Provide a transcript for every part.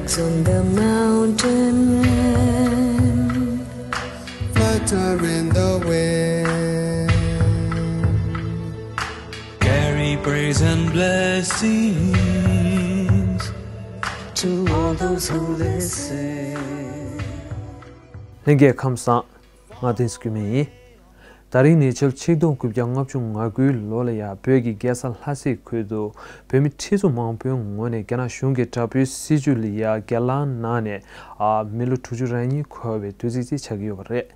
flags on the mountain land flutter in the wind. Carry praise and blessings to all those who listen. Linge kamsa Martin Skumi Dari nature chidon ku yangap chung ngagui lolaya begi gasal hasi kudo pemi tizu mangpyong ngone kana shunge tapu sijuliya galan nane a milu tujurani khobe tuzizi chagyo re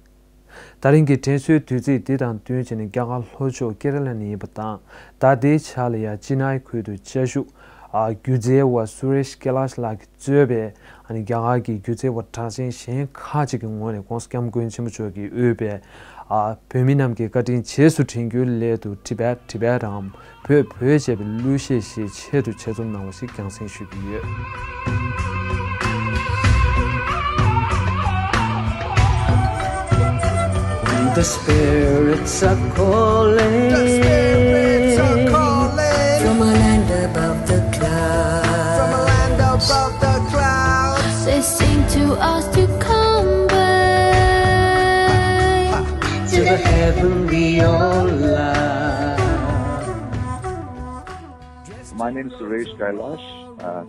Daringe tensu tuzi didan tunjini gagal hojo keralani bata dade chalaya jinai kudo chashu a gyuze wa Suresh Kailaash lag zöbe ani gagagi gyuze wa tasin shen khaji ngone konskam goin chimchogi öbe a peminam ke katin chesu tingyu le tu Tibet Tibet am pe je lu she shi chedu chezum na wasi kyangsen shubiye The spirits are calling. The spirits are calling from a land above the clouds. From a land above the clouds, they sing to us to come back to the heavenly light. My name is Suresh Kailaash.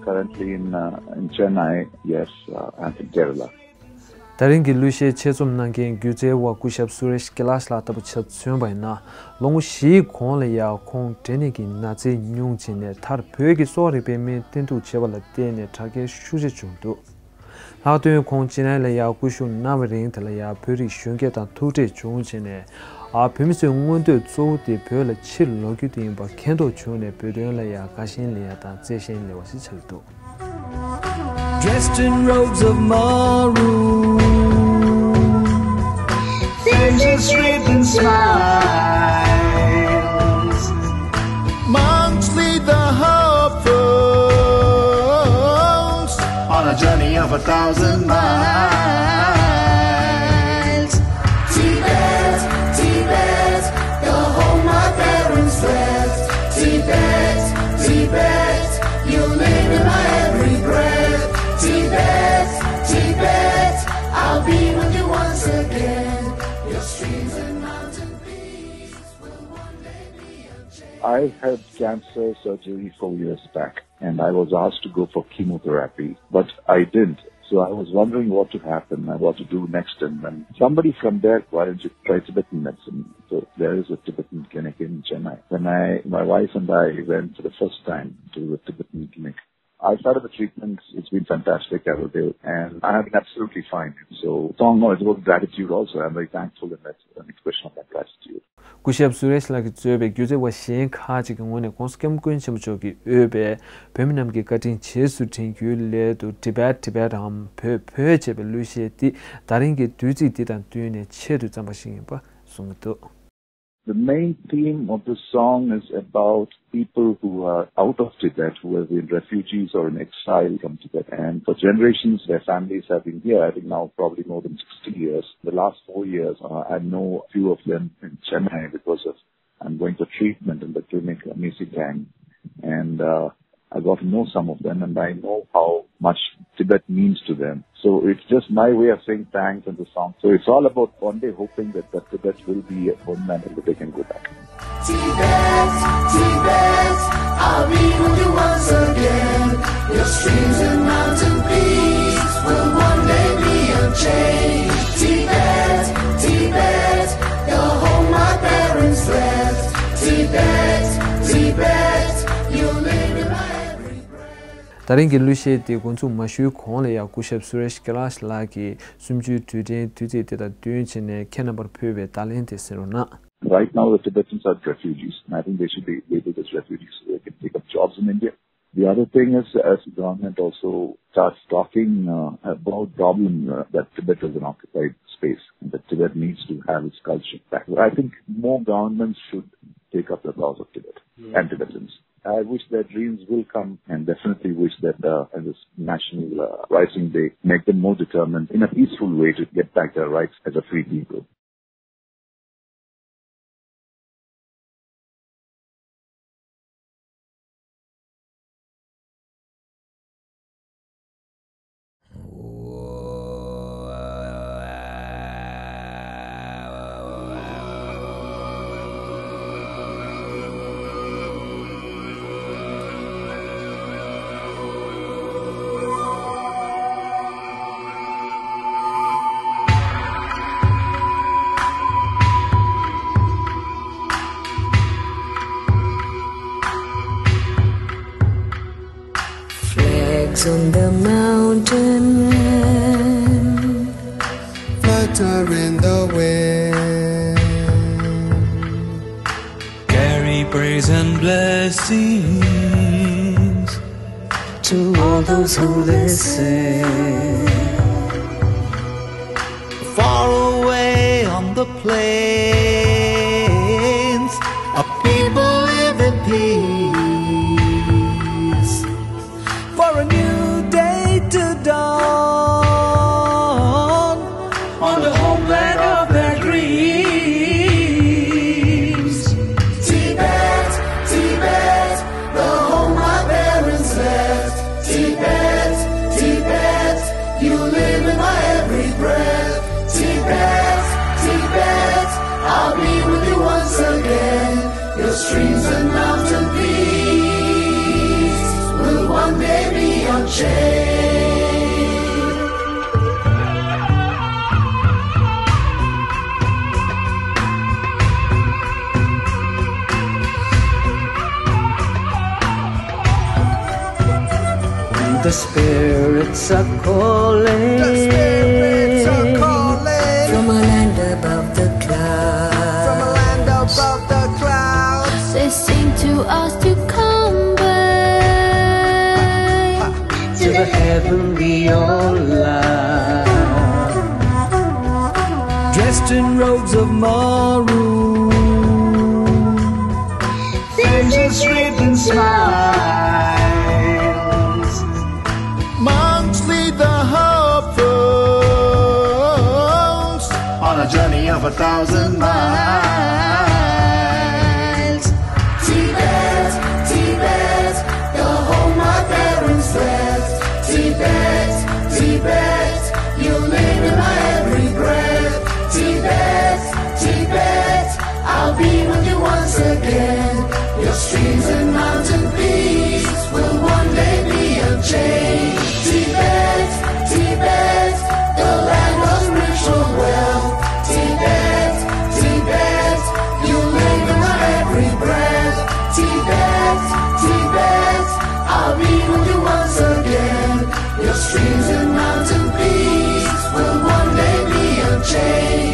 Currently in Chennai. Yes, I'm in Kerala. Daringi lushe chezum nangen gyuze wa kushab Suresh Kailaash la tabu chat syonbay na longu shi kong le ya kong tenegi nazi nyung jine tar pyoegi sori pe me tentu cheba la tene tage shuje chungdu. La tuyo kong jine le ya kushu nama ring tala ya pyori shunge tan tute chung jine a pymise ngonde zo de pyo la chil logi de yinba kendo chungne pyo le ya kashin le ya tan zeshin le wasi chagdu. dressed in robes of maroon, faces wreathed in smiles. monks lead the hopeful On a journey of 1,000 miles. Tibet, Tibet, the home my parents left. Tibet, Tibet, you live in my every breath. Tibet, Tibet, I'll be with you once again. Your streams and mountain peaks will one day be unchanged. I had cancer surgery 4 years back, and I was asked to go for chemotherapy, but I didn't. So I was wondering what to happen, what to do next, and then somebody from there, why don't you try Tibetan medicine? So there is a Tibetan clinic in Chennai. When my wife and I went for the first time to the Tibetan clinic, I started the treatment. It's been fantastic every day, and I have been absolutely fine. So, song is about gratitude also. I'm very thankful, and that's an expression of that gratitude. Kushab Suresh lag zöbe gyuze wa shen khaji ngone konskam kuin chimchogi öbe peminam ge katin chesu tingyu le tu Tibet Tibet am pe je be lushe ti daringe duji ti dan tuyne chedu zambashin ba sungto. The main theme of the song is about people who are out of Tibet, who have been refugees or in exile from Tibet. And for generations, their families have been here, I think now probably more than 60 years. The last 4 years, I know a few of them in Chennai because I'm going for treatment in the clinic, Amazing Gang. And I got to know some of them, and I know how much Tibet means to them. So it's just my way of saying thanks in the song. So it's all about one day hoping that Tibet will be a homeland and that they can go back. Tibet, Tibet, I'll be with you once again. Your streams and mountain peaks will one day be unchanged. Tibet, Tibet, the home my parents left. Tibet, Tibet, you live in my every breath. Daringi lushe ti gunzu mashu kong le ya kushab Suresh Kailaash la ki sumju tuji tida tuyunchine kenabar pyobe talente serona. Right now, the Tibetans are refugees, and I think they should be labeled as refugees so they can take up jobs in India. The other thing is, as the government also starts talking about problem that Tibet is an occupied space, and that Tibet needs to have its culture back. I think more governments should take up the cause of Tibet and Tibetans. I wish their dreams will come, and definitely wish that as this National Uprising Day, make them more determined in a peaceful way to get back their rights as a free people. flags on the mountain flutter in the wind. Carry praise and blessings to all those who listen. Far away on the plains, a people live in peace. For a new day to dawn on the homeland of their dreams. Tibet, Tibet, the home my parents left. Tibet, Tibet, you live in my every breath. Tibet, Tibet, I'll be with you once again. Your streams and mountain peaks will one day be unchained. The spirits are calling. The spirits are calling from a land above the clouds. from a land above the clouds. They sing to us to come back To the heaven we all love. Dressed in robes of maroon, Faces wreathed in smiles. monks lead the harpers on a journey of 1,000 miles. Tibet, Tibet, the home my parents left. Tibet, Tibet, you live in my every breath. Tibet, Tibet, I'll be with you once again. Your streams and mountain peaks will one day be unchained. Tibet, Tibet, the land of spiritual wealth. Tibet, Tibet, you live in my every breath. Tibet, Tibet, I'll be with you once again. Your streams and mountain peaks will one day be unchained.